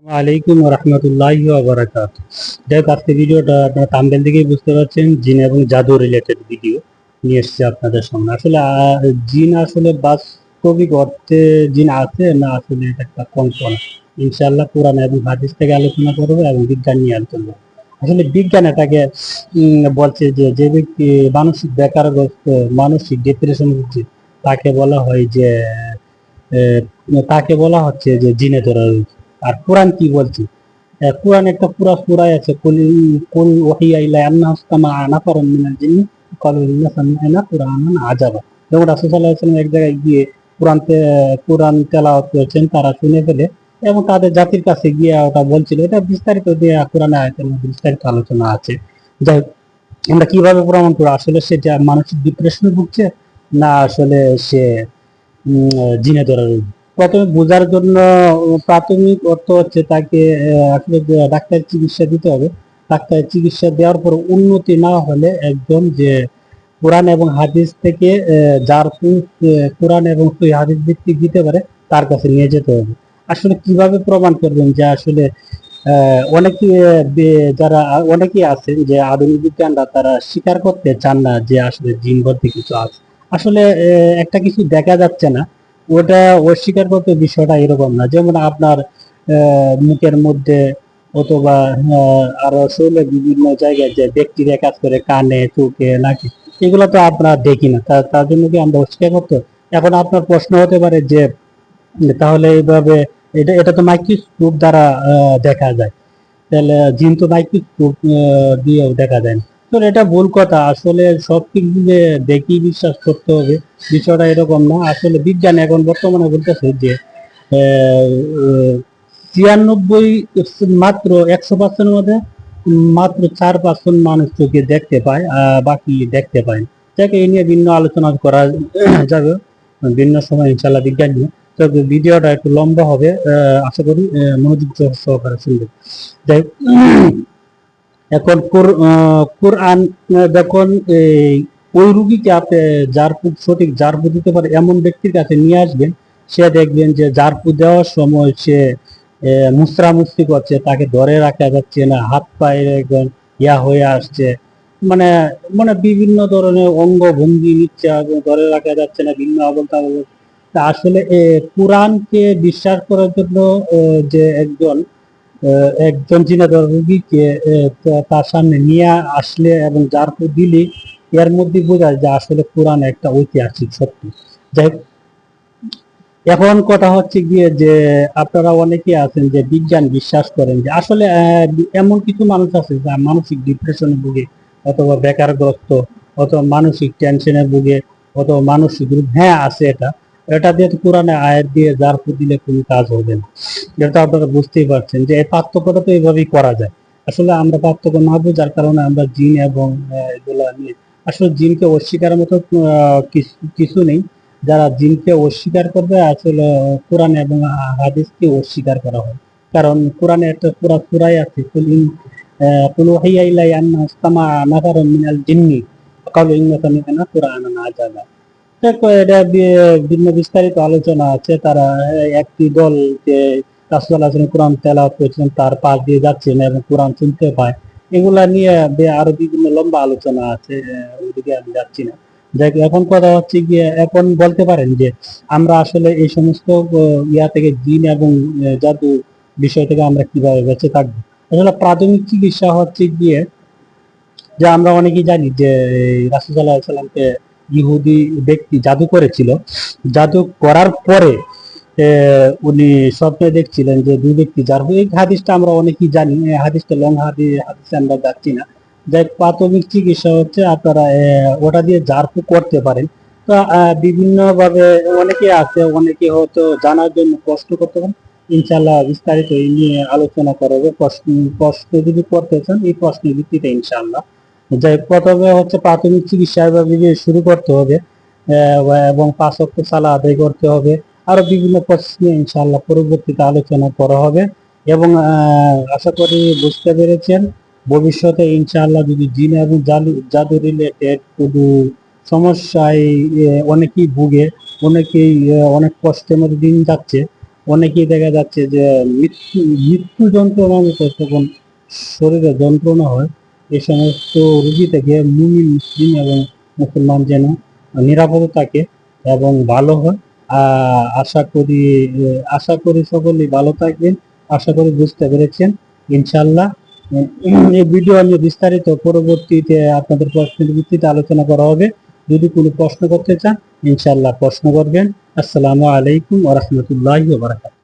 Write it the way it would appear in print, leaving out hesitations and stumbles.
ওয়ালাইকুম রহমতুল্লাহি ওয়া বারাকাতুহু। যাই হোক, আজকে ভিডিওটা আপনারা থাম্বনেল থেকেই বুঝতে পারছেন, জিন এবং জাদু রিলেটেড ভিডিও নিয়ে এসেছি আপনাদের সামনে। আসলে জিন আসলে বাস্তবিক অর্থে জিন আছে না আসলে এটা একটা কল্পনা, ইনশাআল্লাহ কোরআন এবং হাদিস থেকে আলোচনা করবো এবং বিজ্ঞান নিয়ে আলোচনা করবো। আসলে বিজ্ঞান এটাকে বলছে যে যে ব্যক্তি মানসিক বেকারগ্রস্ত, মানসিক ডিপ্রেশন হচ্ছে, তাকে বলা হয় যে তাকে বলা হচ্ছে যে জিনে ধরা রয়েছে। আর কোরআন কি বলছে? কোরআন একটা পুরা সূরায় আছে, কুল কুল ওহিয়া ইলাইয়া আন্নাহু ইসতামাআ নাফারুম মিনাল জিন্নি ক্বালু ইন্না সামি'না কুরআনান আজাবা। যেমন রাসূল সাল্লাল্লাহু আলাইহি ওয়াসাল্লাম এক জায়গায় গিয়ে কোরআন তেলাওয়াত করেছেন, তারা শুনে ফেলে এবং তাদের জাতির কাছে গিয়ে ওটা বলছিল। এটা বিস্তারিত দিয়ে কোরআনে আয়াতের মধ্যে বিস্তারিত আলোচনা আছে। যাই হোক, আমরা কিভাবে প্রমাণ করবো আসলে সে মানসিক ডিপ্রেশনে ভুগছে না আসলে সে জিনে ধরা রোগী? প্রথমে বোঝার জন্য প্রাথমিক অর্থ হচ্ছে তাকে আসলে ডাক্তার চিকিৎসা দিতে হবে। ডাক্তার চিকিৎসা দেওয়ার পর উন্নতি না হলে একজন যে কোরআন এবং হাদিস থেকে যার কোরআন এবং সই হাদিস ভিত্তিক দিতে পারে তার কাছে নিয়ে যেতে হবে। আসলে কিভাবে প্রমাণ করবেন যে আসলে অনেকে যারা অনেকেই আছেন যে আধুনিক বিজ্ঞানরা তারা স্বীকার করতে চান না যে আসলে জিন বলতে কিছু আছে। আসলে একটা কিছু দেখা যাচ্ছে না, ওটা অস্বীকার করতে বিষয়টা এরকম না। যেমন আপনার মুখের মধ্যে অথবা আরো শরীরে বিভিন্ন জায়গায় যে ব্যাকটেরিয়া কাজ করে, কানে, চোখে, নাকে, এগুলো তো আমরা দেখি না। তার জন্য কি আমরা অস্বীকার করতে? এখন আপনার প্রশ্ন হতে পারে যে তাহলে এইভাবে এটা এটা তো মাইক্রোস্কোপ দ্বারা দেখা যায়, তাহলে জিন তো মাইক্রোস্কোপ দিয়েও দেখা যায় না। তো এটা ভুল কথা। আসলে সব কিছু যে দেখি বিশ্বাস করতে হবে বিষয়টা এরকম না। আসলে বিজ্ঞান এখন বর্তমানে বলতেছে যে 93, মাত্র 100% মধ্যে মাত্র 4% মানুষ চোখে দেখতে পায়, বাকি দেখতে পায় না। যাকে এই নিয়ে ভিন্ন আলোচনা করা যাবে ভিন্ন সময় ইনশাল্লাহ বিজ্ঞান নিয়ে। তো ভিডিওটা একটু লম্বা হবে, আশা করি মনোযোগ সহকারে শুনবেন। যাই হোক, এখন কোরআন যখন ওই রুগীকে আপনি সঠিক জারপু দিতে পারে এমন ব্যক্তির কাছে নিয়ে আসবেন, সে দেখবেন যে জারপু দেওয়ার সময় সে মুসরামুসরি করছে, তাকে ধরে রাখা যাচ্ছে না, হাত পায়ে একদম ইয়া হয়ে আসছে, মানে মানে বিভিন্ন ধরনের অঙ্গ ভঙ্গি নিচ্ছে, ধরে রাখা যাচ্ছে না, ভিন্ন আবল তাবল। তা আসলে কোরআনকে বিশ্বাস করার জন্য যে একজন জিনেদার রোগীকে তার সামনে নিয়ে আসলে এবং যার দিলে এর মধ্যে বোঝা যায় যে আসলে কোরআন একটা ঐতিহাসিক সত্য। যাই হোক, এখন কথা হচ্ছে গিয়ে যে আপনারা অনেকে আছেন যে বিজ্ঞান বিশ্বাস করেন যে আসলে এমন কিছু মানুষ আছে যারা মানসিক ডিপ্রেশনে ভুগে, অথবা বেকারগ্রস্ত, অথবা মানসিক টেনশনে ভুগে, অথবা মানসিক রোগ। হ্যাঁ, আছে এটা। এটা দিয়ে তো কোরআনে আয়াত দিয়ে যার দিলে কোনো কাজ হবে না। এটা আপনারা বুঝতেই পারছেন যে এই পার্থক্যটা তো এইভাবেই করা যায়। আসলে আমরা পার্থক্য না বোঝার কারণে আমরা জিন এবং এগুলা নিয়ে আসলে জিনকে অস্বীকারের মতো কিছু নেই। যারা জিনকে অস্বীকার করবে আসলে কোরআন এবং হাদিসকে অস্বীকার করা হয়। কারণ কোরআনে একটা পুরা সূরাই আছে, কুল ওহিয়া ইলাইয়া আন্না ইসতামাআ নাফারুম মিনাল জিন্নি ক্বালু ইন্না সামি'না কুরআনান আজাবা। দেখো, এটা ভিন্ন বিস্তারিত আলোচনা আছে। তারা একটি দল যে রাসূল সাল্লাল্লাহু আলাইহি ওয়াসাল্লাম কোরআন তেলাওয়াত করেছিলেন তার পাশ দিয়ে যাচ্ছেন এবং কোরআন শুনতে পায়, এগুলা নিয়ে আরো বিভিন্ন লম্বা আলোচনা আছে, ওইদিকে আমি যাচ্ছি না। দেখ, এখন কথা হচ্ছে গিয়ে এখন বলতে পারেন যে আমরা আসলে এই সমস্ত ইয়া থেকে, জিন এবং জাদু বিষয় থেকে আমরা কিভাবে বেঁচে থাকবো? আসলে প্রাথমিক চিকিৎসা হচ্ছে গিয়ে যে আমরা অনেকেই জানি যে রাসূল সাল্লাল্লাহু আলাইহি ওয়াসাল্লামকে ইহুদি ব্যক্তি জাদু করেছিল। জাদু করার পরে উনি স্বপ্নে দেখছিলেন যে দুই ব্যক্তি যার, এই হাদিসটা আমরা অনেকেই জানি, এই হাদিসটা লং হাদিসে আমরা যাচ্ছি না। যাই, প্রাথমিক চিকিৎসা হচ্ছে আপনারা ওটা দিয়ে জারফু করতে পারেন। তো বিভিন্ন ভাবে অনেকে আছে, অনেকে হয়তো জানার জন্য কষ্ট করতে পারেন। ইনশাল্লাহ বিস্তারিত এই নিয়ে আলোচনা করবো। প্রশ্ন যদি করতে চান এই প্রশ্নের ভিত্তিতে ইনশাল্লাহ। যাই, প্রথমে হচ্ছে প্রাথমিক চিকিৎসা এভাবে শুরু করতে হবে, এবং 5 ওয়াক্ত সালাত আদায় করতে হবে। আরো বিভিন্ন প্রশ্ন ইনশাআল্লাহ পরবর্তীতে আলোচনা করা হবে। এবং আশা করি বুঝতে পেরেছেন। ভবিষ্যতে ইনশাআল্লাহ যদি জিন এবং জাদু রিলেটেড কোনো সমস্যায় অনেকেই ভুগে, অনেকেই অনেক কষ্টের মধ্যে দিন যাচ্ছে, অনেকেই দেখা যাচ্ছে যে মৃত্যু মৃত্যু যন্ত্রণা মতো তখন শরীরে যন্ত্রণা হয়। এই সমস্ত রোগী থেকে মুমিন মুসলিম এবং মুসলমান যেন নিরাপদে থাকে এবং ভালো হয়। আশা করি সকলেই ভালো থাকবেন। আশা করি বুঝতে পেরেছেন ইনশাল্লাহ। এই ভিডিও নিয়ে বিস্তারিত পরবর্তীতে আপনাদের প্রশ্নের ভিত্তিতে আলোচনা করা হবে। যদি কোনো প্রশ্ন করতে চান ইনশাল্লাহ প্রশ্ন করবেন। আসসালামু আলাইকুম ওয়া রাহমাতুল্লাহি ওয়া বারাকাতুহু।